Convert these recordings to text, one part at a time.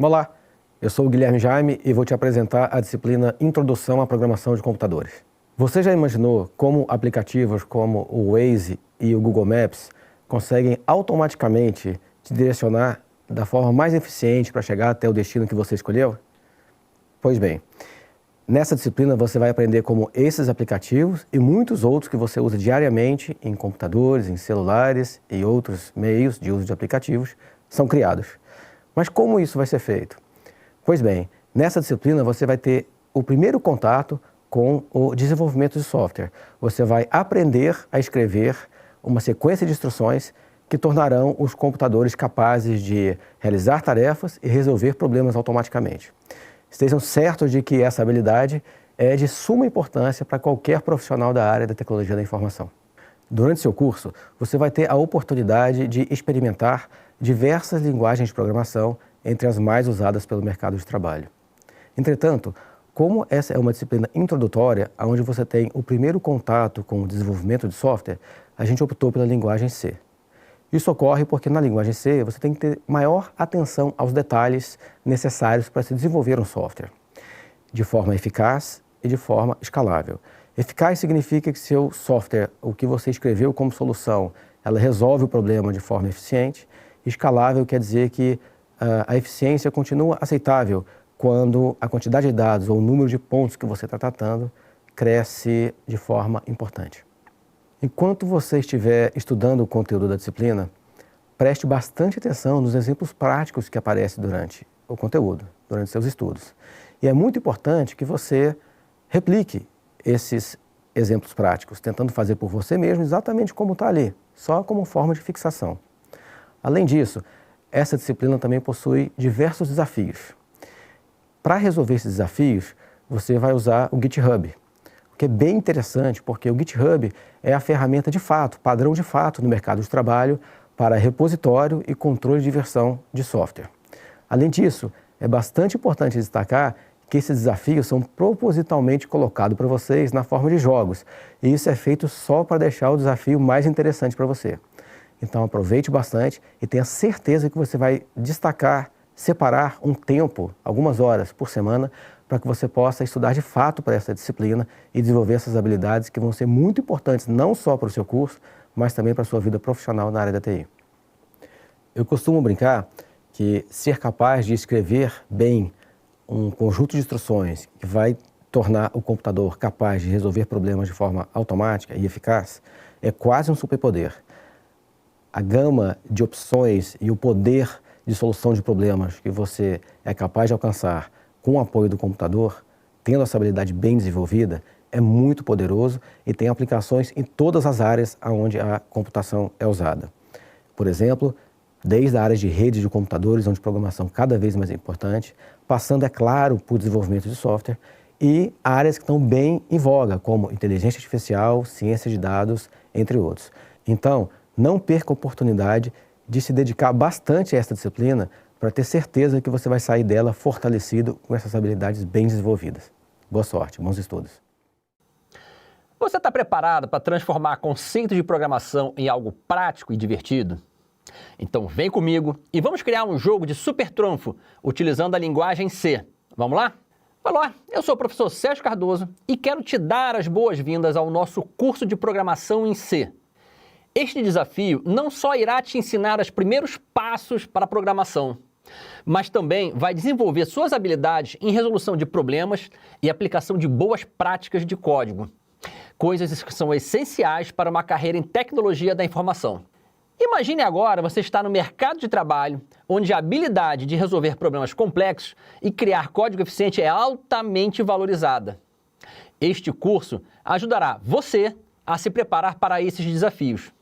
Olá, eu sou o Guilherme Jaime e vou te apresentar a disciplina Introdução à Programação de Computadores. Você já imaginou como aplicativos como o Waze e o Google Maps conseguem automaticamente te direcionar da forma mais eficiente para chegar até o destino que você escolheu? Pois bem, nessa disciplina você vai aprender como esses aplicativos e muitos outros que você usa diariamente em computadores, em celulares e outros meios de uso de aplicativos são criados. Mas como isso vai ser feito? Pois bem, nessa disciplina você vai ter o primeiro contato com o desenvolvimento de software. Você vai aprender a escrever uma sequência de instruções que tornarão os computadores capazes de realizar tarefas e resolver problemas automaticamente. Estejam certos de que essa habilidade é de suma importância para qualquer profissional da área da tecnologia da informação. Durante seu curso, você vai ter a oportunidade de experimentar diversas linguagens de programação, entre as mais usadas pelo mercado de trabalho. Entretanto, como essa é uma disciplina introdutória, onde você tem o primeiro contato com o desenvolvimento de software, a gente optou pela linguagem C. Isso ocorre porque na linguagem C você tem que ter maior atenção aos detalhes necessários para se desenvolver um software, de forma eficaz e de forma escalável. Eficaz significa que seu software, o que você escreveu como solução, ela resolve o problema de forma eficiente. Escalável quer dizer que a eficiência continua aceitável quando a quantidade de dados ou o número de pontos que você está tratando cresce de forma importante. Enquanto você estiver estudando o conteúdo da disciplina, preste bastante atenção nos exemplos práticos que aparecem durante o conteúdo, durante seus estudos. E é muito importante que você replique esses exemplos práticos, tentando fazer por você mesmo exatamente como está ali, só como forma de fixação. Além disso, essa disciplina também possui diversos desafios. Para resolver esses desafios, você vai usar o GitHub, o que é bem interessante porque o GitHub é a ferramenta de fato, padrão de fato no mercado de trabalho para repositório e controle de versão de software. Além disso, é bastante importante destacar que esses desafios são propositalmente colocados para vocês na forma de jogos, e isso é feito só para deixar o desafio mais interessante para você. Então aproveite bastante e tenha certeza que você vai destacar, separar um tempo, algumas horas por semana, para que você possa estudar de fato para essa disciplina e desenvolver essas habilidades que vão ser muito importantes não só para o seu curso, mas também para a sua vida profissional na área da TI. Eu costumo brincar que ser capaz de escrever bem um conjunto de instruções que vai tornar o computador capaz de resolver problemas de forma automática e eficaz é quase um superpoder. A gama de opções e o poder de solução de problemas que você é capaz de alcançar com o apoio do computador, tendo essa habilidade bem desenvolvida, é muito poderoso e tem aplicações em todas as áreas onde a computação é usada. Por exemplo, desde a área de redes de computadores, onde a programação cada vez mais é importante, passando, é claro, por desenvolvimento de software, e áreas que estão bem em voga, como inteligência artificial, ciência de dados, entre outros. Então, não perca a oportunidade de se dedicar bastante a essa disciplina para ter certeza que você vai sair dela fortalecido com essas habilidades bem desenvolvidas. Boa sorte, bons estudos. Você está preparado para transformar conceitos de programação em algo prático e divertido? Então vem comigo e vamos criar um jogo de super trunfo utilizando a linguagem C. Vamos lá? Olá, eu sou o professor Sérgio Cardoso e quero te dar as boas-vindas ao nosso curso de programação em C. Este desafio não só irá te ensinar os primeiros passos para a programação, mas também vai desenvolver suas habilidades em resolução de problemas e aplicação de boas práticas de código, coisas que são essenciais para uma carreira em tecnologia da informação. Imagine agora você estar no mercado de trabalho, onde a habilidade de resolver problemas complexos e criar código eficiente é altamente valorizada. Este curso ajudará você a se preparar para esses desafios.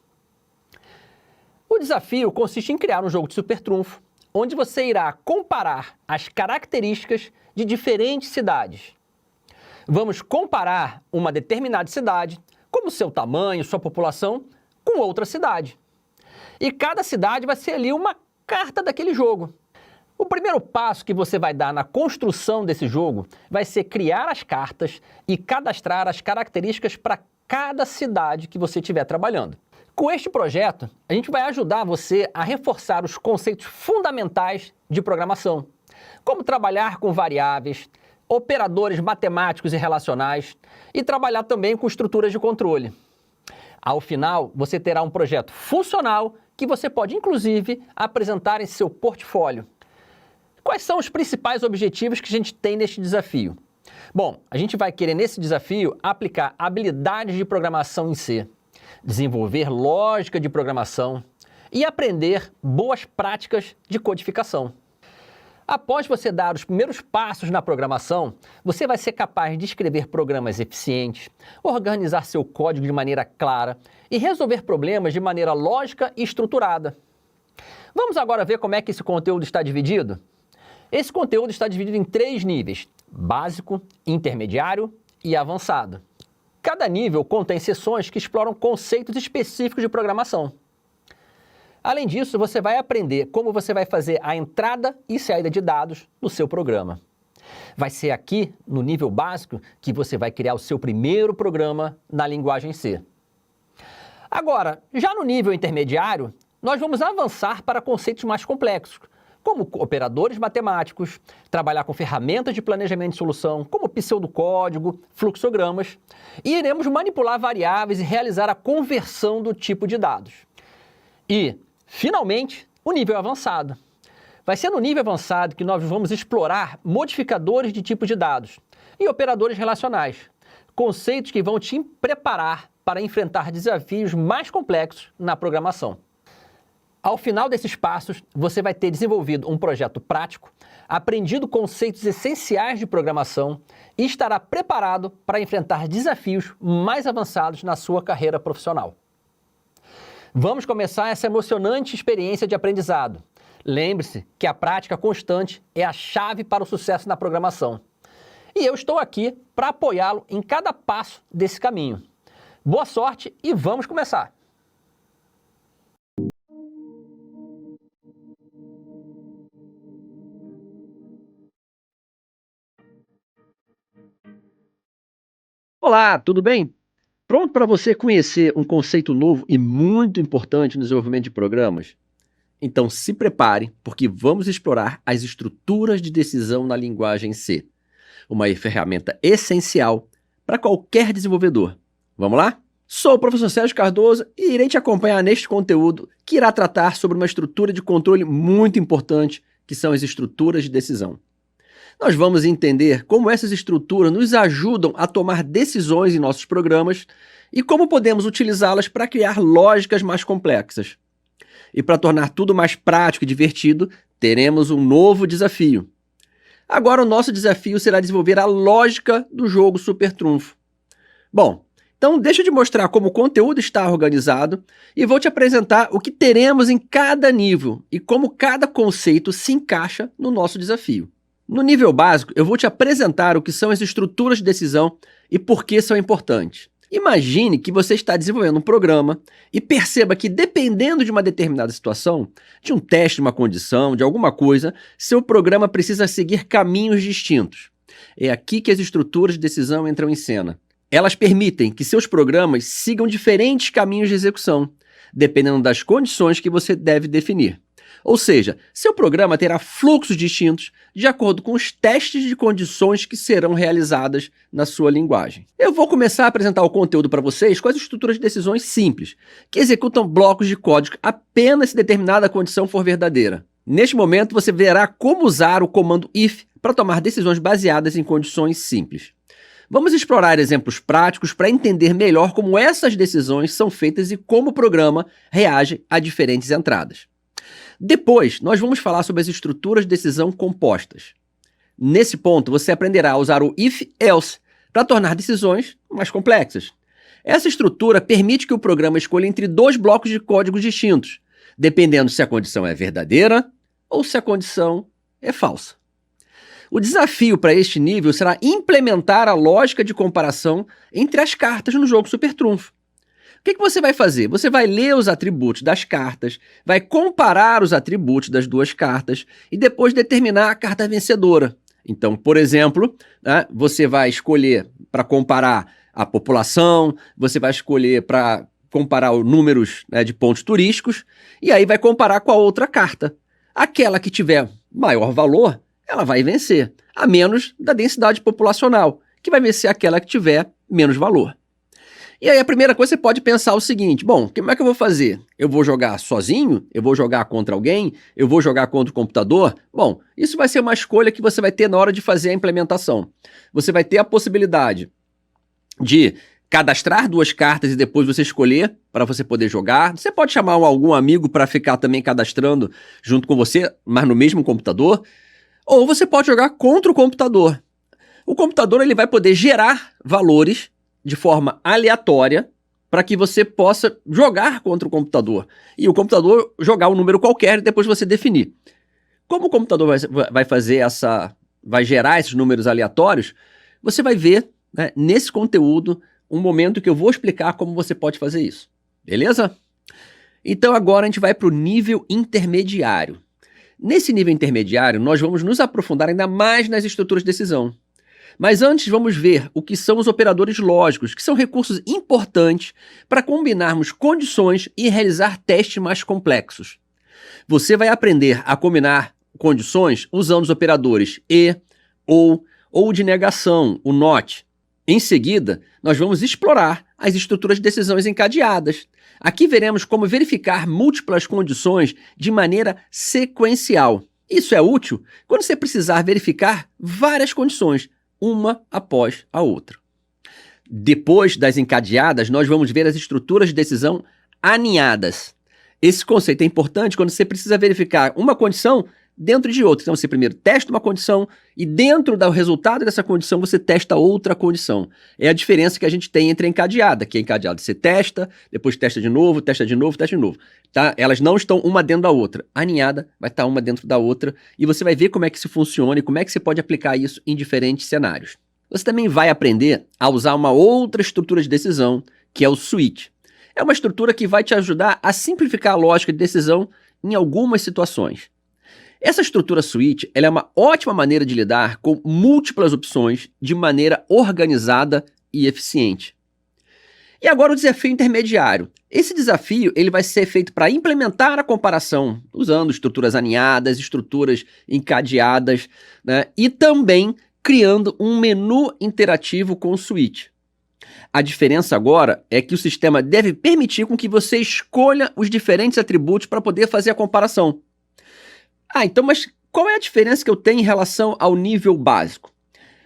O desafio consiste em criar um jogo de super trunfo, onde você irá comparar as características de diferentes cidades. Vamos comparar uma determinada cidade, como seu tamanho, sua população, com outra cidade. E cada cidade vai ser ali uma carta daquele jogo. O primeiro passo que você vai dar na construção desse jogo vai ser criar as cartas e cadastrar as características para cada cidade que você estiver trabalhando. Com este projeto, a gente vai ajudar você a reforçar os conceitos fundamentais de programação, como trabalhar com variáveis, operadores matemáticos e relacionais e trabalhar também com estruturas de controle. Ao final, você terá um projeto funcional que você pode, inclusive, apresentar em seu portfólio. Quais são os principais objetivos que a gente tem neste desafio? Bom, a gente vai querer nesse desafio aplicar habilidades de programação em C, desenvolver lógica de programação e aprender boas práticas de codificação. Após você dar os primeiros passos na programação, você vai ser capaz de escrever programas eficientes, organizar seu código de maneira clara e resolver problemas de maneira lógica e estruturada. Vamos agora ver como é que esse conteúdo está dividido? Esse conteúdo está dividido em 3 níveis: básico, intermediário e avançado. Cada nível contém seções que exploram conceitos específicos de programação. Além disso, você vai aprender como você vai fazer a entrada e saída de dados no seu programa. Vai ser aqui, no nível básico, que você vai criar o seu primeiro programa na linguagem C. Agora, já no nível intermediário, nós vamos avançar para conceitos mais complexos, como operadores matemáticos, trabalhar com ferramentas de planejamento de solução, como pseudocódigo, fluxogramas, e iremos manipular variáveis e realizar a conversão do tipo de dados. E, finalmente, o nível avançado. Vai ser no nível avançado que nós vamos explorar modificadores de tipo de dados e operadores relacionais, conceitos que vão te preparar para enfrentar desafios mais complexos na programação. Ao final desses passos, você vai ter desenvolvido um projeto prático, aprendido conceitos essenciais de programação e estará preparado para enfrentar desafios mais avançados na sua carreira profissional. Vamos começar essa emocionante experiência de aprendizado. Lembre-se que a prática constante é a chave para o sucesso na programação. E eu estou aqui para apoiá-lo em cada passo desse caminho. Boa sorte e vamos começar! Olá, tudo bem? Pronto para você conhecer um conceito novo e muito importante no desenvolvimento de programas? Então se prepare, porque vamos explorar as estruturas de decisão na linguagem C, uma ferramenta essencial para qualquer desenvolvedor. Vamos lá? Sou o professor Sérgio Cardoso e irei te acompanhar neste conteúdo que irá tratar sobre uma estrutura de controle muito importante, que são as estruturas de decisão. Nós vamos entender como essas estruturas nos ajudam a tomar decisões em nossos programas e como podemos utilizá-las para criar lógicas mais complexas. E para tornar tudo mais prático e divertido, teremos um novo desafio. Agora o nosso desafio será desenvolver a lógica do jogo Super Trunfo. Bom, então deixa eu te mostrar como o conteúdo está organizado e vou te apresentar o que teremos em cada nível e como cada conceito se encaixa no nosso desafio. No nível básico, eu vou te apresentar o que são as estruturas de decisão e por que são importantes. Imagine que você está desenvolvendo um programa e perceba que, dependendo de uma determinada situação, de um teste, de uma condição, de alguma coisa, seu programa precisa seguir caminhos distintos. É aqui que as estruturas de decisão entram em cena. Elas permitem que seus programas sigam diferentes caminhos de execução, dependendo das condições que você deve definir. Ou seja, seu programa terá fluxos distintos de acordo com os testes de condições que serão realizadas na sua linguagem. Eu vou começar a apresentar o conteúdo para vocês com as estruturas de decisões simples, que executam blocos de código apenas se determinada condição for verdadeira. Neste momento, você verá como usar o comando if para tomar decisões baseadas em condições simples. Vamos explorar exemplos práticos para entender melhor como essas decisões são feitas e como o programa reage a diferentes entradas. Depois, nós vamos falar sobre as estruturas de decisão compostas. Nesse ponto, você aprenderá a usar o if-else para tornar decisões mais complexas. Essa estrutura permite que o programa escolha entre 2 blocos de código distintos, dependendo se a condição é verdadeira ou se a condição é falsa. O desafio para este nível será implementar a lógica de comparação entre as cartas no jogo Super Trunfo. O que você vai fazer? Você vai ler os atributos das cartas, vai comparar os atributos das 2 cartas e depois determinar a carta vencedora. Então, por exemplo, você vai escolher para comparar a população, você vai escolher para comparar os números de pontos turísticos e aí vai comparar com a outra carta. Aquela que tiver maior valor ela vai vencer, a menos da densidade populacional, que vai vencer aquela que tiver menos valor. E aí a primeira coisa você pode pensar o seguinte, bom, como é que eu vou fazer? Eu vou jogar sozinho? Eu vou jogar contra alguém? Eu vou jogar contra o computador? Bom, isso vai ser uma escolha que você vai ter na hora de fazer a implementação. Você vai ter a possibilidade de cadastrar 2 cartas e depois você escolher para você poder jogar. Você pode chamar algum amigo para ficar também cadastrando junto com você, mas no mesmo computador. Ou você pode jogar contra o computador. O computador ele vai poder gerar valores de forma aleatória para que você possa jogar contra o computador. E o computador jogar um número qualquer e depois você definir. Como o computador vai gerar esses números aleatórios, você vai ver, né, nesse conteúdo um momento que eu vou explicar como você pode fazer isso. Beleza? Então agora a gente vai para o nível intermediário. Nesse nível intermediário, nós vamos nos aprofundar ainda mais nas estruturas de decisão. Mas antes vamos ver o que são os operadores lógicos, que são recursos importantes para combinarmos condições e realizar testes mais complexos. Você vai aprender a combinar condições usando os operadores e, ou de negação, o NOT. Em seguida, nós vamos explorar as estruturas de decisões encadeadas. Aqui veremos como verificar múltiplas condições de maneira sequencial. Isso é útil quando você precisar verificar várias condições, uma após a outra. Depois das encadeadas, nós vamos ver as estruturas de decisão aninhadas. Esse conceito é importante quando você precisa verificar uma condição dentro de outra. Então você primeiro testa uma condição e dentro do resultado dessa condição você testa outra condição. É a diferença que a gente tem entre a encadeada, que a encadeada você testa, depois testa de novo, testa de novo, testa de novo. Tá? Elas não estão uma dentro da outra. A aninhada vai estar uma dentro da outra e você vai ver como é que isso funciona e como é que você pode aplicar isso em diferentes cenários. Você também vai aprender a usar uma outra estrutura de decisão, que é o switch. É uma estrutura que vai te ajudar a simplificar a lógica de decisão em algumas situações. Essa estrutura switch ela é uma ótima maneira de lidar com múltiplas opções de maneira organizada e eficiente. E agora o desafio intermediário. Esse desafio ele vai ser feito para implementar a comparação usando estruturas aninhadas, estruturas encadeadas, né, e também criando um menu interativo com o switch. A diferença agora é que o sistema deve permitir com que você escolha os diferentes atributos para poder fazer a comparação. Então, mas qual é a diferença que eu tenho em relação ao nível básico?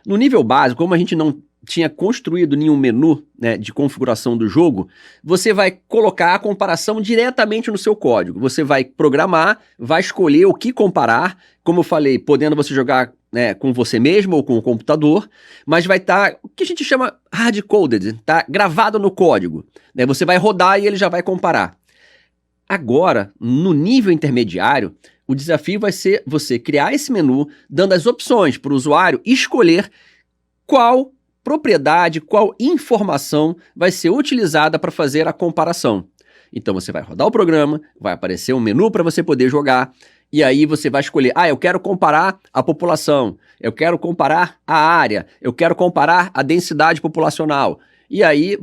No nível básico, como a gente não tinha construído nenhum menu, né, de configuração do jogo, você vai colocar a comparação diretamente no seu código. Você vai programar, vai escolher o que comparar, como eu falei, podendo você jogar, né, com você mesmo ou com o computador, mas vai estar o que a gente chama hard-coded, tá gravado no código. Né? Você vai rodar e ele já vai comparar. Agora, no nível intermediário, o desafio vai ser você criar esse menu, dando as opções para o usuário escolher qual propriedade, qual informação vai ser utilizada para fazer a comparação. Então você vai rodar o programa, vai aparecer um menu para você poder jogar, e aí você vai escolher, eu quero comparar a população, eu quero comparar a área, eu quero comparar a densidade populacional. E aí,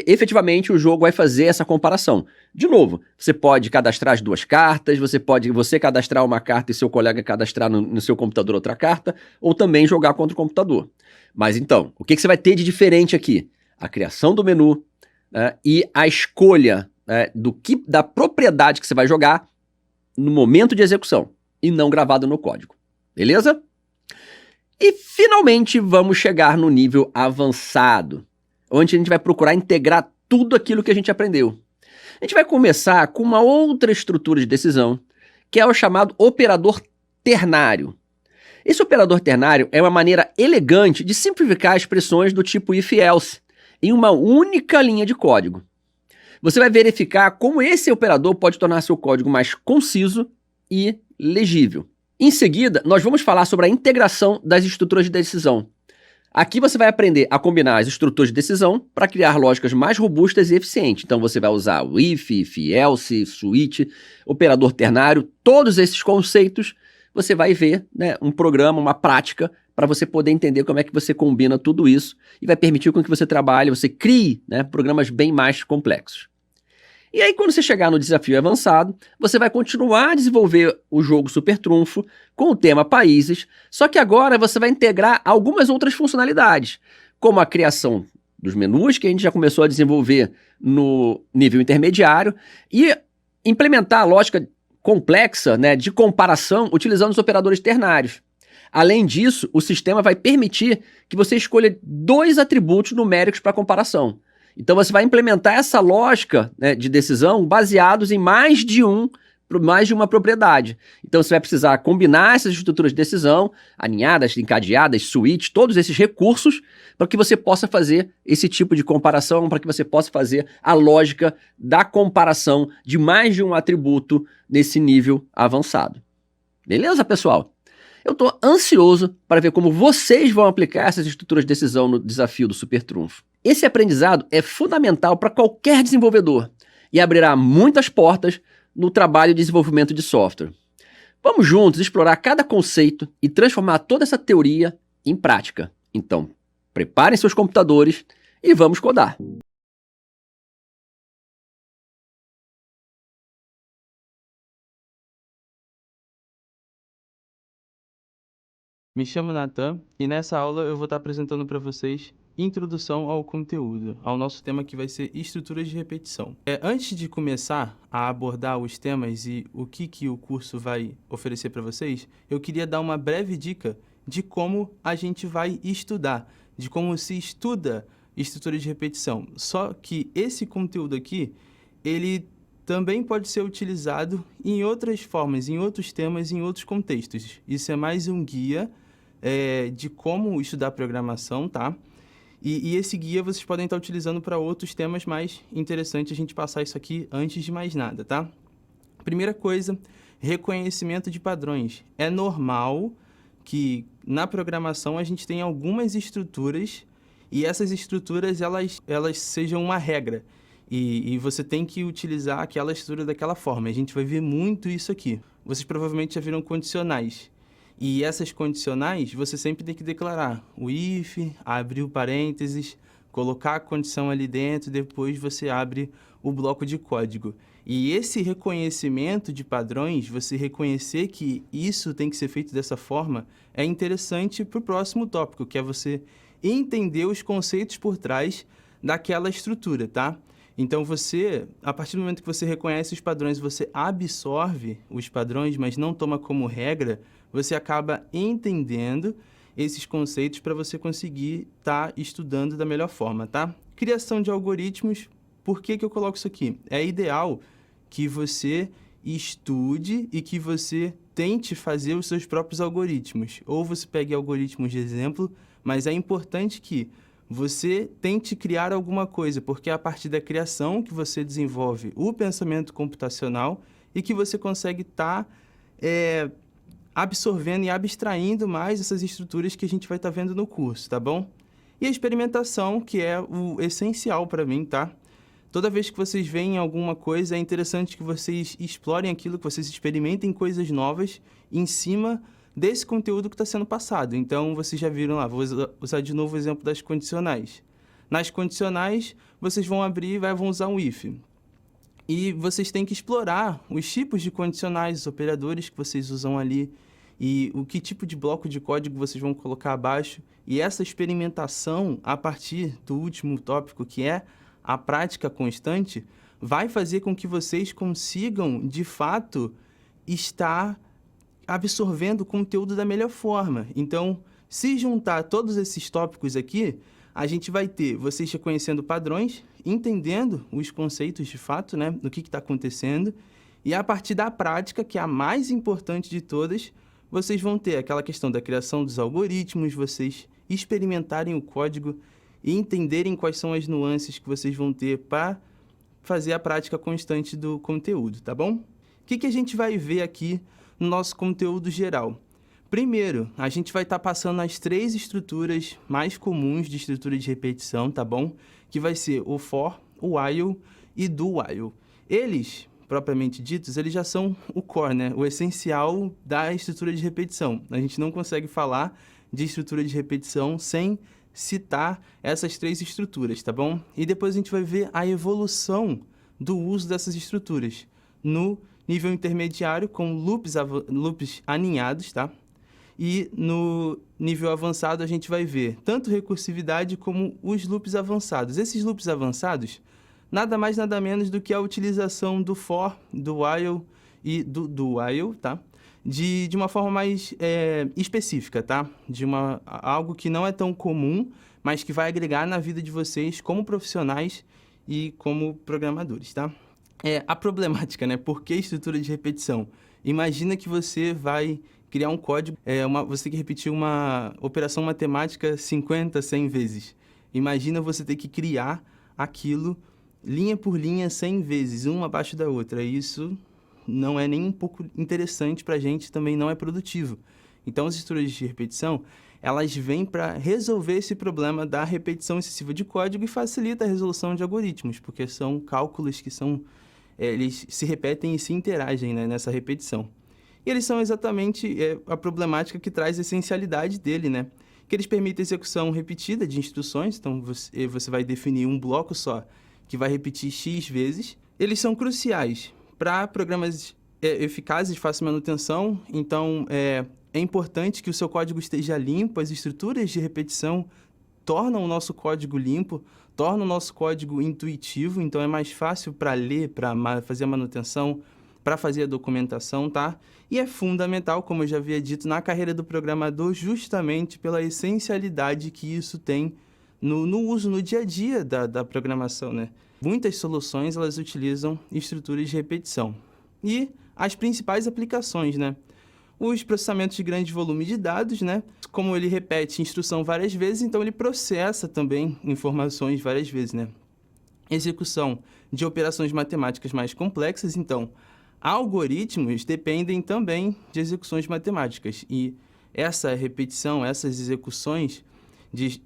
efetivamente, o jogo vai fazer essa comparação. De novo, você pode cadastrar as 2 cartas, você cadastrar uma carta e seu colega cadastrar no seu computador outra carta, ou também jogar contra o computador. Mas então, o que você vai ter de diferente aqui? A criação do menu, né, e a escolha, né, da propriedade que você vai jogar no momento de execução, e não gravado no código. Beleza? E, finalmente, vamos chegar no nível avançado, onde a gente vai procurar integrar tudo aquilo que a gente aprendeu. A gente vai começar com uma outra estrutura de decisão, que é o chamado operador ternário. Esse operador ternário é uma maneira elegante de simplificar expressões do tipo if-else em uma única linha de código. Você vai verificar como esse operador pode tornar seu código mais conciso e legível. Em seguida, nós vamos falar sobre a integração das estruturas de decisão. Aqui você vai aprender a combinar as estruturas de decisão para criar lógicas mais robustas e eficientes. Então você vai usar o if, else, switch, operador ternário, todos esses conceitos você vai ver, né, um programa, uma prática para você poder entender como é que você combina tudo isso e vai permitir com que você trabalhe, você crie, né, programas bem mais complexos. E aí, quando você chegar no desafio avançado, você vai continuar a desenvolver o jogo Super Trunfo com o tema países, só que agora você vai integrar algumas outras funcionalidades, como a criação dos menus, que a gente já começou a desenvolver no nível intermediário, e implementar a lógica complexa, né, de comparação utilizando os operadores ternários. Além disso, o sistema vai permitir que você escolha 2 atributos numéricos para comparação. Então você vai implementar essa lógica, né, de decisão baseados em mais de uma propriedade. Então você vai precisar combinar essas estruturas de decisão, aninhadas, encadeadas, switch, todos esses recursos, para que você possa fazer esse tipo de comparação, para que você possa fazer a lógica da comparação de mais de um atributo nesse nível avançado. Beleza, pessoal? Eu estou ansioso para ver como vocês vão aplicar essas estruturas de decisão no desafio do Super Trunfo. Esse aprendizado é fundamental para qualquer desenvolvedor e abrirá muitas portas no trabalho de desenvolvimento de software. Vamos juntos explorar cada conceito e transformar toda essa teoria em prática. Então, preparem seus computadores e vamos codar. Me chamo Natan e nessa aula eu vou estar apresentando para vocês Introdução ao Conteúdo, ao nosso tema que vai ser Estruturas de Repetição. Antes de começar a abordar os temas e o que o curso vai oferecer para vocês, eu queria dar uma breve dica de como a gente vai estudar, de como se estuda estruturas de repetição. Só que esse conteúdo aqui, ele também pode ser utilizado em outras formas, em outros temas, em outros contextos. Isso é mais um guia de como estudar programação, tá? E esse guia vocês podem estar utilizando para outros temas mais interessantes a gente passar isso aqui antes de mais nada, tá? Primeira coisa, reconhecimento de padrões. É normal que na programação a gente tenha algumas estruturas e essas estruturas elas sejam uma regra. E você tem que utilizar aquela estrutura daquela forma. A gente vai ver muito isso aqui. Vocês provavelmente já viram condicionais. E essas condicionais, você sempre tem que declarar o if, abrir o parênteses, colocar a condição ali dentro, depois você abre o bloco de código. E esse reconhecimento de padrões, você reconhecer que isso tem que ser feito dessa forma, é interessante para o próximo tópico, que é você entender os conceitos por trás daquela estrutura, tá? Então você, a partir do momento que você reconhece os padrões, você absorve os padrões, mas não toma como regra, você acaba entendendo esses conceitos para você conseguir estar estudando da melhor forma, tá? Criação de algoritmos, por que eu coloco isso aqui? É ideal que você estude e que você tente fazer os seus próprios algoritmos. Ou você pegue algoritmos de exemplo, mas é importante que você tente criar alguma coisa, porque é a partir da criação que você desenvolve o pensamento computacional e que você consegue estar absorvendo e abstraindo mais essas estruturas que a gente vai estar vendo no curso, tá bom? E a experimentação, que é o essencial para mim, tá? Toda vez que vocês veem alguma coisa, é interessante que vocês explorem aquilo, que vocês experimentem coisas novas em cima desse conteúdo que está sendo passado. Então, vocês já viram lá, vou usar de novo o exemplo das condicionais. Nas condicionais, vocês vão abrir e vão usar um if. E vocês têm que explorar os tipos de condicionais, os operadores que vocês usam ali, e o que tipo de bloco de código vocês vão colocar abaixo. E essa experimentação, a partir do último tópico, que é a prática constante, vai fazer com que vocês consigam, de fato, estar absorvendo o conteúdo da melhor forma. Então, se juntar todos esses tópicos aqui, a gente vai ter vocês reconhecendo padrões, entendendo os conceitos de fato, né, do que está acontecendo, e a partir da prática, que é a mais importante de todas, vocês vão ter aquela questão da criação dos algoritmos, vocês experimentarem o código e entenderem quais são as nuances que vocês vão ter para fazer a prática constante do conteúdo, tá bom? O que a gente vai ver aqui no nosso conteúdo geral? Primeiro, a gente vai estar passando as 3 estruturas mais comuns de estrutura de repetição, tá bom? Que vai ser o for, o while e do while. Eles, propriamente ditos, eles já são o core, né? O essencial da estrutura de repetição. A gente não consegue falar de estrutura de repetição sem citar essas 3 estruturas, tá bom? E depois a gente vai ver a evolução do uso dessas estruturas. No nível intermediário, com loops aninhados, tá? E no nível avançado a gente vai ver tanto recursividade como os loops avançados. Esses loops avançados, nada mais nada menos do que a utilização do for, do while e do while, tá? De uma forma mais específica, tá? Algo que não é tão comum, mas que vai agregar na vida de vocês como profissionais e como programadores, tá? A problemática, né? Por que estrutura de repetição? Imagina que você vai criar um código, você tem que repetir uma operação matemática 50, 100 vezes. Imagina você ter que criar aquilo linha por linha 100 vezes, uma abaixo da outra. Isso não é nem um pouco interessante para a gente, também não é produtivo. Então, as estruturas de repetição, elas vêm para resolver esse problema da repetição excessiva de código e facilita a resolução de algoritmos, porque são cálculos que eles se repetem e se interagem, né, nessa repetição. E eles são exatamente a problemática que traz a essencialidade dele, né? Que eles permitem a execução repetida de instruções, então você vai definir um bloco só que vai repetir X vezes. Eles são cruciais para programas eficazes de fácil manutenção, então é importante que o seu código esteja limpo, as estruturas de repetição tornam o nosso código limpo, tornam o nosso código intuitivo, então é mais fácil para ler, para fazer a manutenção, para fazer a documentação, tá? E é fundamental, como eu já havia dito, na carreira do programador, justamente pela essencialidade que isso tem no uso, no dia a dia da programação, né? Muitas soluções, elas utilizam estruturas de repetição. E as principais aplicações, né? Os processamentos de grande volume de dados, né? Como ele repete instrução várias vezes, então ele processa também informações várias vezes, né? Execução de operações matemáticas mais complexas, então algoritmos dependem também de execuções matemáticas. E essa repetição, essas execuções de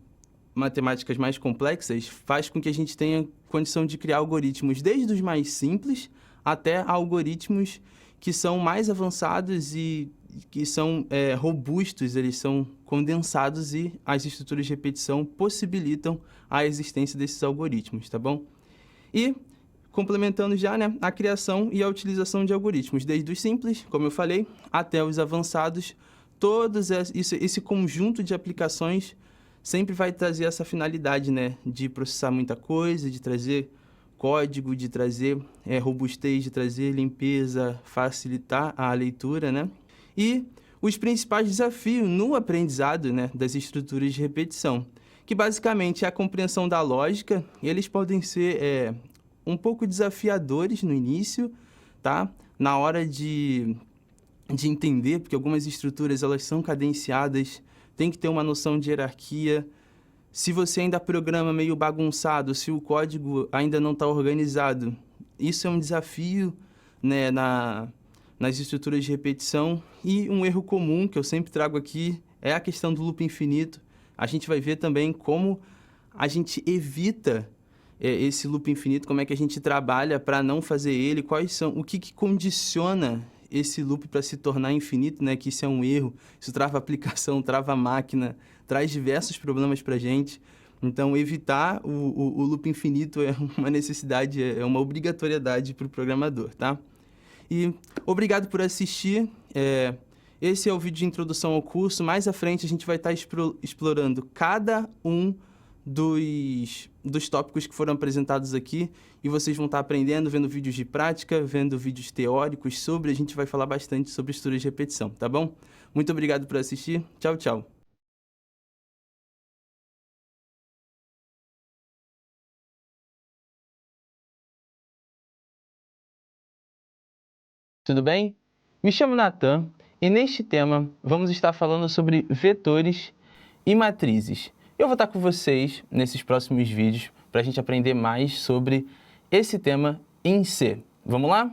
matemáticas mais complexas faz com que a gente tenha condição de criar algoritmos desde os mais simples até algoritmos que são mais avançados e que são robustos, eles são condensados e as estruturas de repetição possibilitam a existência desses algoritmos, tá bom? E complementando já, né, a criação e a utilização de algoritmos, desde os simples, como eu falei, até os avançados, esse conjunto de aplicações sempre vai trazer essa finalidade, né, de processar muita coisa, de trazer código, de trazer robustez, de trazer limpeza, facilitar a leitura, né? E os principais desafios no aprendizado, né, das estruturas de repetição, que basicamente é a compreensão da lógica. Eles podem ser um pouco desafiadores no início, tá? Na hora de entender, porque algumas estruturas elas são cadenciadas, tem que ter uma noção de hierarquia. Se você ainda programa meio bagunçado, se o código ainda não está organizado, isso é um desafio, né, nas estruturas de repetição. E um erro comum que eu sempre trago aqui é a questão do loop infinito. A gente vai ver também como a gente evita esse loop infinito, como é que a gente trabalha para não fazer ele, o que condiciona esse loop para se tornar infinito, né? Que isso é um erro, isso trava a aplicação, trava a máquina, traz diversos problemas para a gente. Então, evitar o loop infinito é uma necessidade, é uma obrigatoriedade para o programador, tá? E obrigado por assistir. Esse é o vídeo de introdução ao curso. Mais à frente, a gente vai estar explorando cada um dos tópicos que foram apresentados aqui e vocês vão estar aprendendo, vendo vídeos de prática, vendo vídeos teóricos a gente vai falar bastante sobre estruturas de repetição, tá bom? Muito obrigado por assistir. Tchau, tchau. Tudo bem? Me chamo Natan e neste tema vamos estar falando sobre vetores e matrizes. Eu vou estar com vocês nesses próximos vídeos para a gente aprender mais sobre esse tema em C. Vamos lá?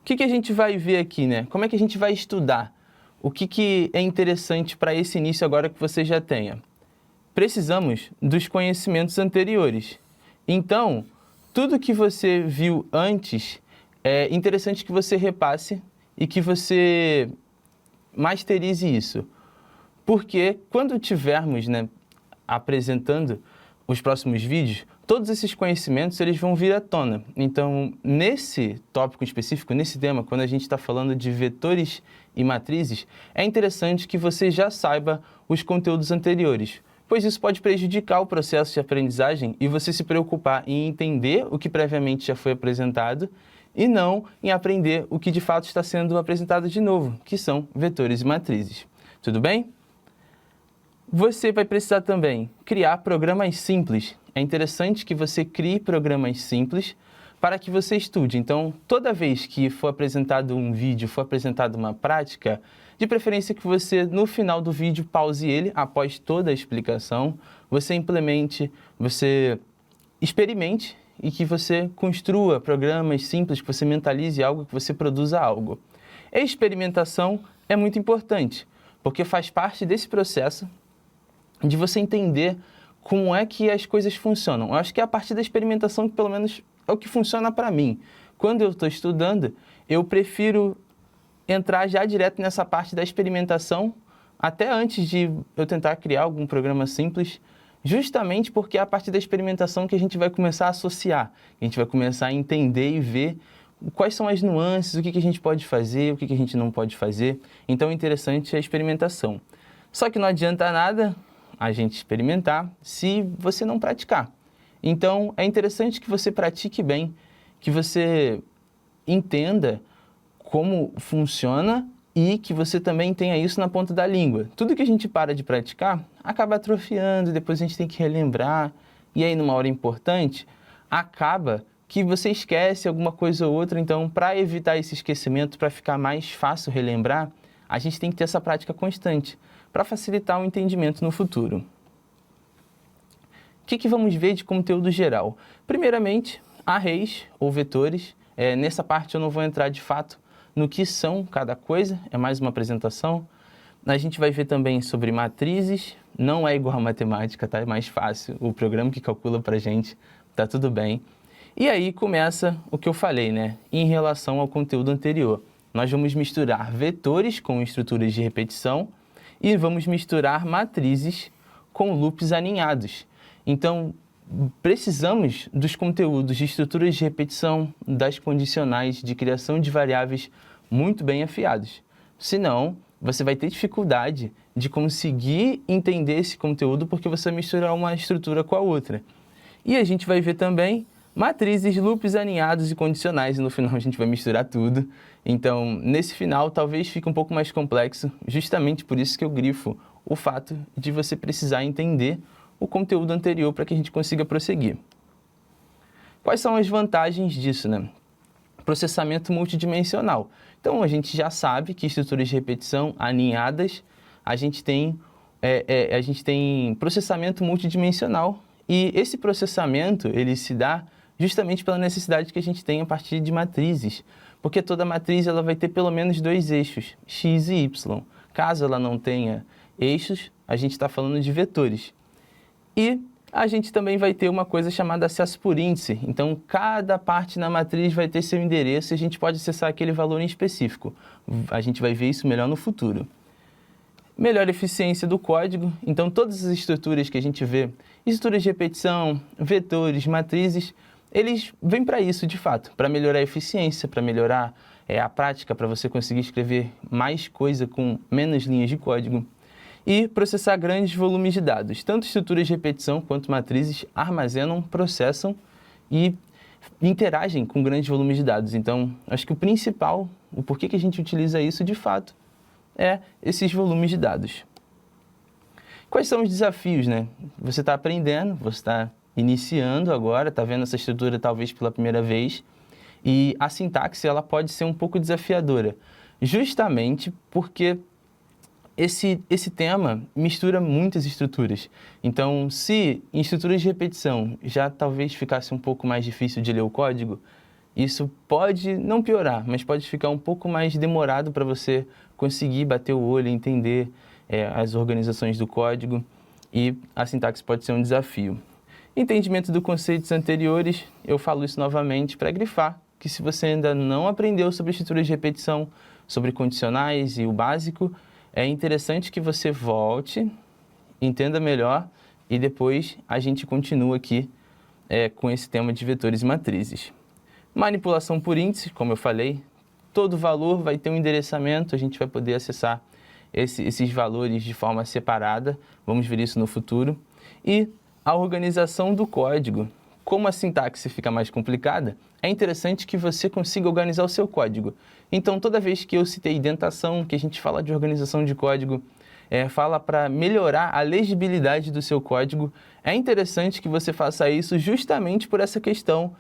O que a gente vai ver aqui, né? Como é que a gente vai estudar? O que é interessante para esse início agora que você já tenha? Precisamos dos conhecimentos anteriores. Então, tudo que você viu antes, é interessante que você repasse e que você masterize isso. Porque quando tivermos, né, apresentando os próximos vídeos, todos esses conhecimentos eles vão vir à tona. Então, nesse tópico específico, nesse tema, quando a gente está falando de vetores e matrizes, é interessante que você já saiba os conteúdos anteriores, pois isso pode prejudicar o processo de aprendizagem e você se preocupar em entender o que previamente já foi apresentado e não em aprender o que de fato está sendo apresentado de novo, que são vetores e matrizes. Tudo bem? Você vai precisar também criar programas simples. É interessante que você crie programas simples para que você estude. Então, toda vez que for apresentado um vídeo, for apresentada uma prática, de preferência que você, no final do vídeo, pause ele, após toda a explicação, você implemente, você experimente e que você construa programas simples, que você mentalize algo, que você produza algo. A experimentação é muito importante, porque faz parte desse processo de você entender como é que as coisas funcionam. Eu acho que é a partir da experimentação que, pelo menos, é o que funciona para mim. Quando eu estou estudando, eu prefiro entrar já direto nessa parte da experimentação, até antes de eu tentar criar algum programa simples, justamente porque é a partir da experimentação que a gente vai começar a associar, a gente vai começar a entender e ver quais são as nuances, o que a gente pode fazer, o que a gente não pode fazer. Então, o interessante é a experimentação. Só que não adianta nada a gente experimentar se você não praticar. Então, é interessante que você pratique bem, que você entenda como funciona e que você também tenha isso na ponta da língua. Tudo que a gente para de praticar acaba atrofiando, depois a gente tem que relembrar, e aí numa hora importante, acaba que você esquece alguma coisa ou outra. Então, para evitar esse esquecimento, para ficar mais fácil relembrar, a gente tem que ter essa prática constante, para facilitar o entendimento no futuro. O que vamos ver de conteúdo geral? Primeiramente, arrays ou vetores. Nessa parte eu não vou entrar de fato no que são cada coisa, é mais uma apresentação. A gente vai ver também sobre matrizes, não é igual a matemática, tá? É mais fácil, o programa que calcula pra gente, tá tudo bem. E aí começa o que eu falei, né? Em relação ao conteúdo anterior. Nós vamos misturar vetores com estruturas de repetição e vamos misturar matrizes com loops aninhados. Então, precisamos dos conteúdos de estruturas de repetição, das condicionais, de criação de variáveis muito bem afiados. Senão, você vai ter dificuldade de conseguir entender esse conteúdo porque você misturar uma estrutura com a outra. E a gente vai ver também matrizes, loops aninhados e condicionais, e no final a gente vai misturar tudo. Então, nesse final, talvez fique um pouco mais complexo, justamente por isso que eu grifo o fato de você precisar entender o conteúdo anterior para que a gente consiga prosseguir. Quais são as vantagens disso, né? Processamento multidimensional. Então, a gente já sabe que estruturas de repetição aninhadas, a gente tem processamento multidimensional, e esse processamento, ele se dá justamente pela necessidade que a gente tem a partir de matrizes, porque toda matriz ela vai ter pelo menos dois eixos, x e y. Caso ela não tenha eixos, a gente está falando de vetores. E a gente também vai ter uma coisa chamada acesso por índice. Então, cada parte na matriz vai ter seu endereço e a gente pode acessar aquele valor em específico. A gente vai ver isso melhor no futuro. Melhor eficiência do código. Então, todas as estruturas que a gente vê, estruturas de repetição, vetores, matrizes, eles vêm para isso, de fato, para melhorar a eficiência, para melhorar a prática, para você conseguir escrever mais coisa com menos linhas de código. E processar grandes volumes de dados. Tanto estruturas de repetição quanto matrizes armazenam, processam e interagem com grandes volumes de dados. Então, acho que o principal, o porquê que a gente utiliza isso de fato, é esses volumes de dados. Quais são os desafios, né? Você está aprendendo, você está iniciando agora, está vendo essa estrutura talvez pela primeira vez, e a sintaxe ela pode ser um pouco desafiadora, justamente porque esse tema mistura muitas estruturas. Então, se em estruturas de repetição já talvez ficasse um pouco mais difícil de ler o código, isso pode não piorar, mas pode ficar um pouco mais demorado para você conseguir bater o olho e entender as organizações do código, e a sintaxe pode ser um desafio. Entendimento dos conceitos anteriores, eu falo isso novamente para grifar que se você ainda não aprendeu sobre estruturas de repetição, sobre condicionais e o básico, é interessante que você volte, entenda melhor e depois a gente continua aqui com esse tema de vetores e matrizes. Manipulação por índices, como eu falei, todo valor vai ter um endereçamento, a gente vai poder acessar esses valores de forma separada, vamos ver isso no futuro. E a organização do código. Como a sintaxe fica mais complicada, é interessante que você consiga organizar o seu código. Então, toda vez que eu citei indentação, que a gente fala de organização de código, fala para melhorar a legibilidade do seu código, é interessante que você faça isso justamente por essa questão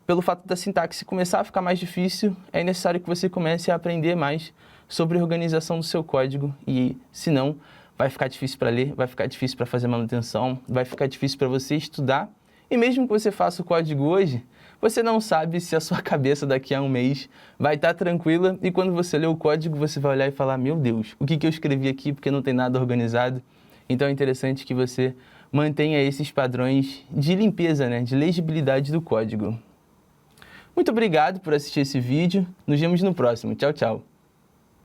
pelo fato da sintaxe começar a ficar mais difícil, é necessário que você comece a aprender mais sobre a organização do seu código e, senão, vai ficar difícil para ler, vai ficar difícil para fazer manutenção, vai ficar difícil para você estudar. E mesmo que você faça o código hoje, você não sabe se a sua cabeça daqui a um mês vai estar tranquila e quando você ler o código, você vai olhar e falar, meu Deus, o que eu escrevi aqui porque não tem nada organizado? Então é interessante que você mantenha esses padrões de limpeza, de legibilidade do código. Muito obrigado por assistir esse vídeo. Nos vemos no próximo. Tchau, tchau.